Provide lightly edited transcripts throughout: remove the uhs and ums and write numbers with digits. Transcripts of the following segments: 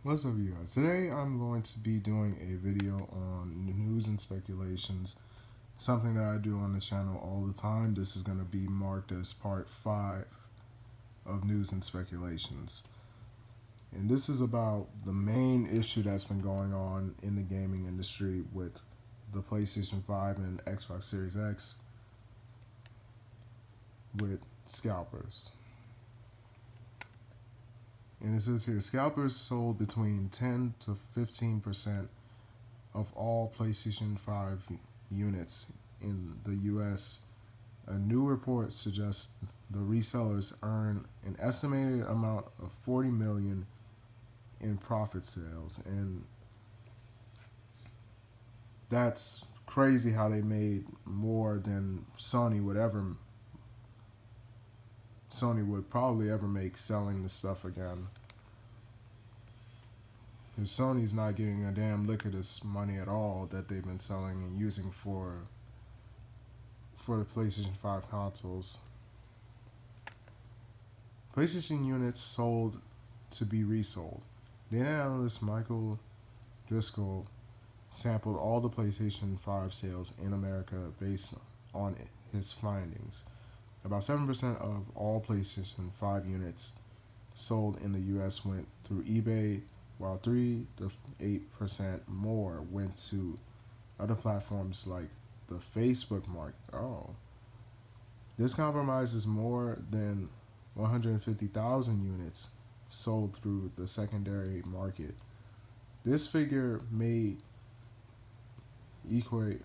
What's up, you guys? Today I'm going to be doing a video on news and speculations, something that I do on the channel all the time. This is going to be marked as part 5 of news and speculations. And this is about the main issue that's been going on in the gaming industry with the PlayStation 5 and Xbox Series X with scalpers. And it says here, scalpers sold between 10 to 15% of all PlayStation 5 units in the US. A new report suggests the resellers earn an estimated amount of 40 million in profit sales, and that's crazy how they made more than Sony would probably ever make selling the stuff again. Because Sony's not getting a damn lick of this money at all that they've been selling and using for the PlayStation 5 consoles. PlayStation units sold to be resold. Data analyst Michael Driscoll sampled all the PlayStation 5 sales in America based on his findings. About 7% of all PlayStation 5 units sold in the US went through eBay, while 3 to 8% more went to other platforms like the Facebook market. This compromises more than 150,000 units sold through the secondary market. This figure may equate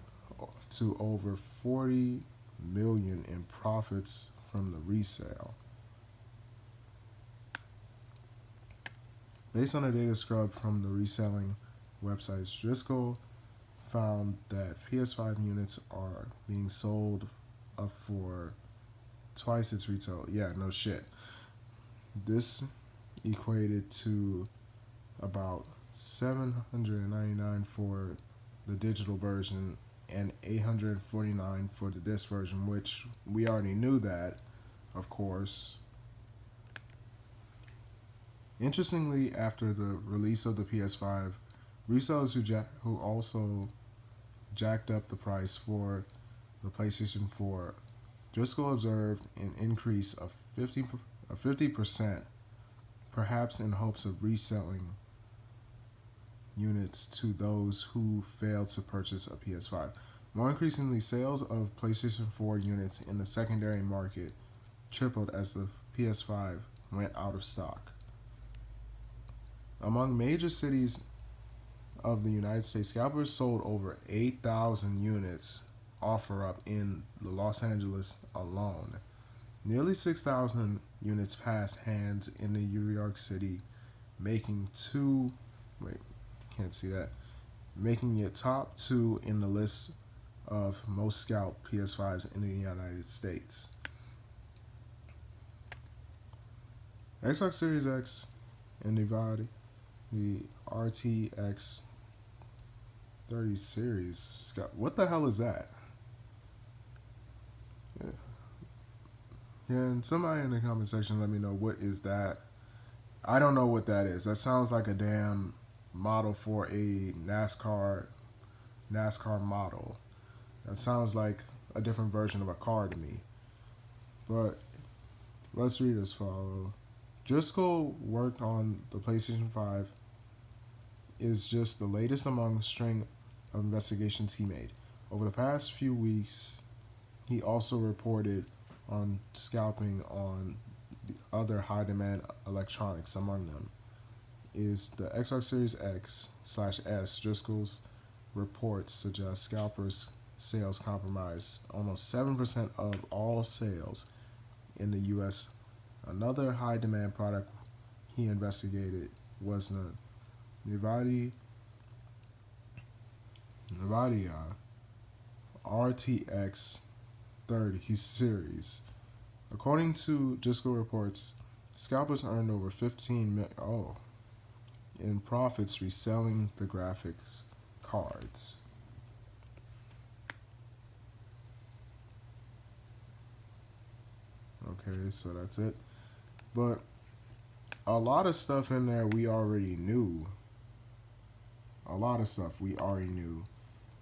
to over 40 million in profits from the resale. Based on the data scrubbed from the reselling websites, Driscoll found that PS5 units are being sold up for twice its retail. Yeah, no shit. This equated to about $799 for the digital version and $849 for the disc version, which we already knew that, of course. Interestingly, after the release of the PS5, resellers who also jacked up the price for the PlayStation 4, Driscoll observed an increase of 50%, perhaps in hopes of reselling units to those who failed to purchase a PS5. More increasingly, sales of PlayStation 4 units in the secondary market tripled as the PS5 went out of stock. Among major cities of the United States, scalpers sold over 8,000 units OfferUp in the Los Angeles alone. Nearly 6,000 units passed hands in the New York City, making making it top 2 in the list of most scalped PS5s in the United States. Xbox Series X and the RTX 30 series. What the hell is that? Yeah, and somebody in the comment section let me know what is that. I don't know what that is. That sounds like a damn model for a NASCAR model. That sounds like a different version of a car to me. But let's read as follow. Driscoll worked on the PlayStation 5 is just the latest among a string of investigations he made. Over the past few weeks, he also reported on scalping on the other high-demand electronics. Among them is the Xbox Series X/S. Driscoll's reports suggest scalpers' sales comprise almost 7% of all sales in the U.S. Another high-demand product he investigated was the Nvidia RTX 30 series. According to Driscoll reports, scalpers earned over 15 million in profits reselling the graphics cards. Okay, so that's it. But a lot of stuff in there we already knew. A lot of stuff we already knew.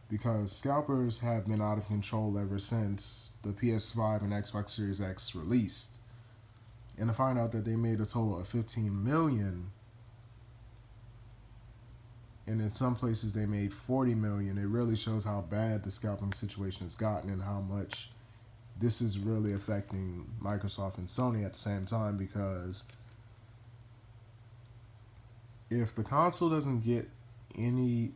Because scalpers have been out of control ever since the PS5 and Xbox Series X released. And to find out that they made a total of 15 million, and in some places they made 40 million, it really shows how bad the scalping situation has gotten and how much this is really affecting Microsoft and Sony at the same time. Because if the console doesn't get any,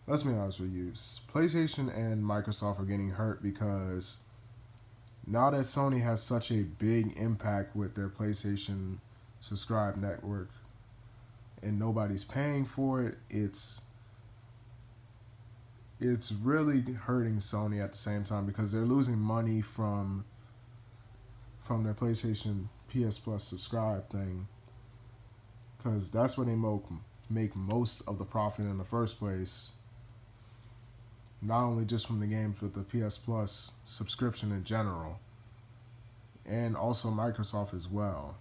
let's be honest with you, PlayStation and Microsoft are getting hurt because now that Sony has such a big impact with their PlayStation subscribe network and nobody's paying for it, it's really hurting Sony at the same time because they're losing money from their PlayStation PS Plus subscribe thing, because that's where they make most of the profit in the first place. Not only just from the games, but the PS Plus subscription in general. And also Microsoft as well.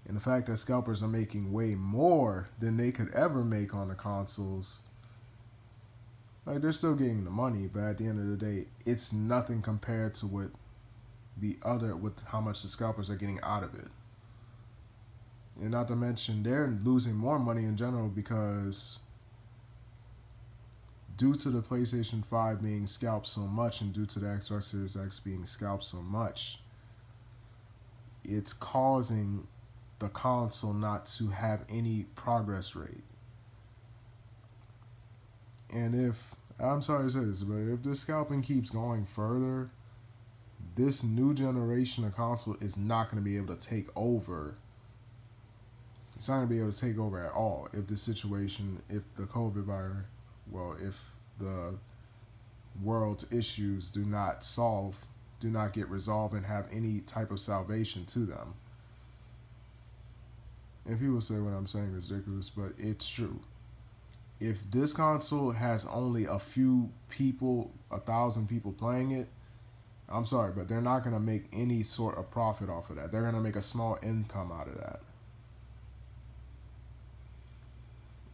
And the fact that scalpers are making way more than they could ever make on the consoles. Like, they're still getting the money, but at the end of the day, it's nothing compared to with how much the scalpers are getting out of it. And not to mention, they're losing more money in general because due to the PlayStation 5 being scalped so much and due to the Xbox Series X being scalped so much, it's causing the console not to have any progress rate. And if, I'm sorry to say this, but if this scalping keeps going further, this new generation of console is not going to be able to take over. It's not going to be able to take over at all if the situation, if the COVID virus, if the world's issues do not get resolved and have any type of salvation to them. And people say what I'm saying is ridiculous, but it's true. If this console has only a few people, 1,000 people playing it, I'm sorry, but they're not going to make any sort of profit off of that. They're going to make a small income out of that.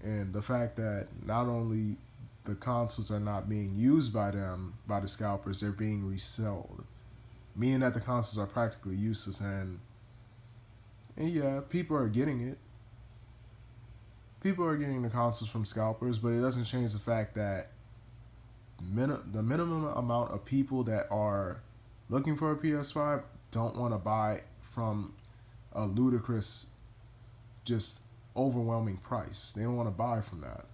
And the fact that not only the consoles are not being used by the scalpers, they're being resold, meaning that the consoles are practically useless. And yeah, people are getting it. People are getting the consoles from scalpers, but it doesn't change the fact that the minimum amount of people that are looking for a PS5 don't want to buy from a ludicrous, just overwhelming price. They don't want to buy from that.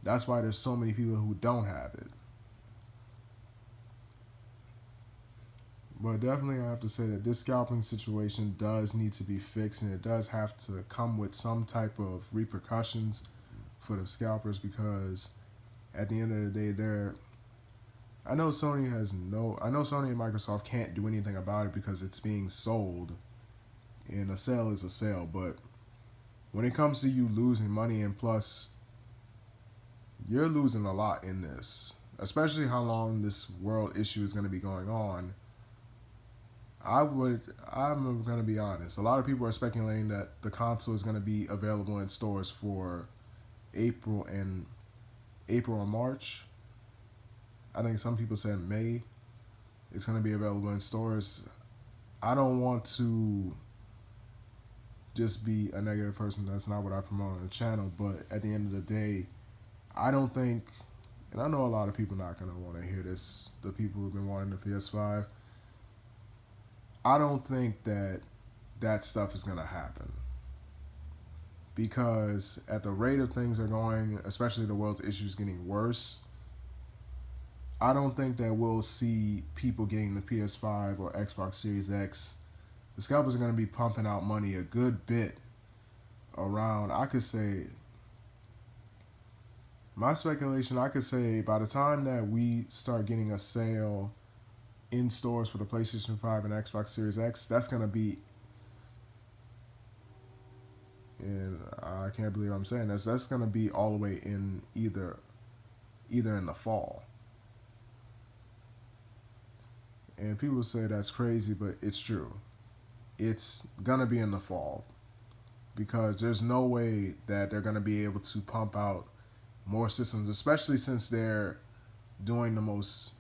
That's why there's so many people who don't have it. But definitely I have to say that this scalping situation does need to be fixed, and it does have to come with some type of repercussions for the scalpers, because at the end of the day, I know Sony and Microsoft can't do anything about it because it's being sold, and a sale is a sale. But when it comes to you losing money, and plus you're losing a lot in this, especially how long this world issue is going to be going on. I'm going to be honest. A lot of people are speculating that the console is going to be available in stores for April or March. I think some people said May. It's going to be available in stores. I don't want to just be a negative person. That's not what I promote on the channel. But at the end of the day, I don't think, and I know a lot of people not going to want to hear this, the people who've been wanting the PS5, I don't think that stuff is going to happen. Because at the rate of things are going, especially the world's issues getting worse, I don't think that we'll see people getting the PS5 or Xbox Series X. The scalpers are going to be pumping out money a good bit around, I could say, my speculation, I could say by the time that we start getting a sale in stores for the PlayStation 5 and Xbox Series X, that's going to be, and I can't believe I'm saying this, that's going to be all the way in either in the fall. And people say that's crazy, but it's true. It's going to be in the fall. because there's no way that they're going to be able to pump out more systems, especially since they're doing the most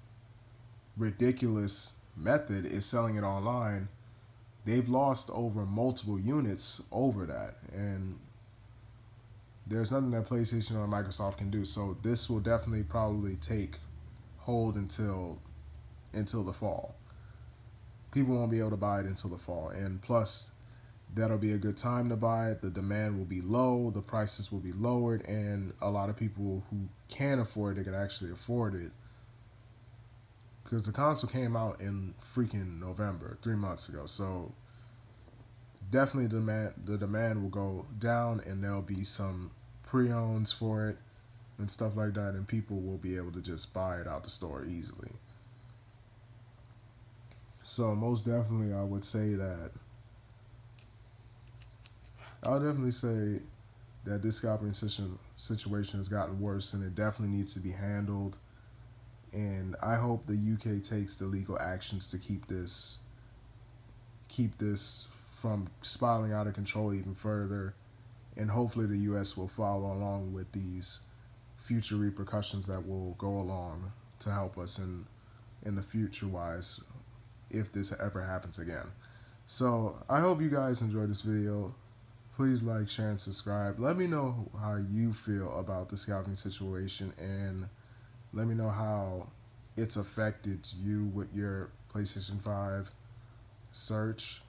ridiculous method is selling it online. They've lost over multiple units over that, and there's nothing that PlayStation or Microsoft can do. So this will definitely probably take hold until the fall. People won't be able to buy it until the fall, and plus that'll be a good time to buy it. The demand will be low, the prices will be lowered, and a lot of people who can afford it can actually afford it. Because the console came out in freaking November, 3 months ago. So definitely the demand will go down, and there'll be some pre-owns for it and stuff like that, and people will be able to just buy it out the store easily. So most definitely, I would definitely say that this scalping situation has gotten worse, and it definitely needs to be handled. And I hope the UK takes the legal actions to keep this from spiraling out of control even further. And hopefully the US will follow along with these future repercussions that will go along to help us in the future wise if this ever happens again. So I hope you guys enjoyed this video. Please like, share, and subscribe. Let me know how you feel about the scalping situation, and let me know how it's affected you with your PlayStation 5 search.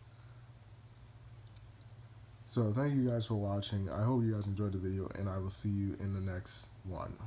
So thank you guys for watching. I hope you guys enjoyed the video, and I will see you in the next one.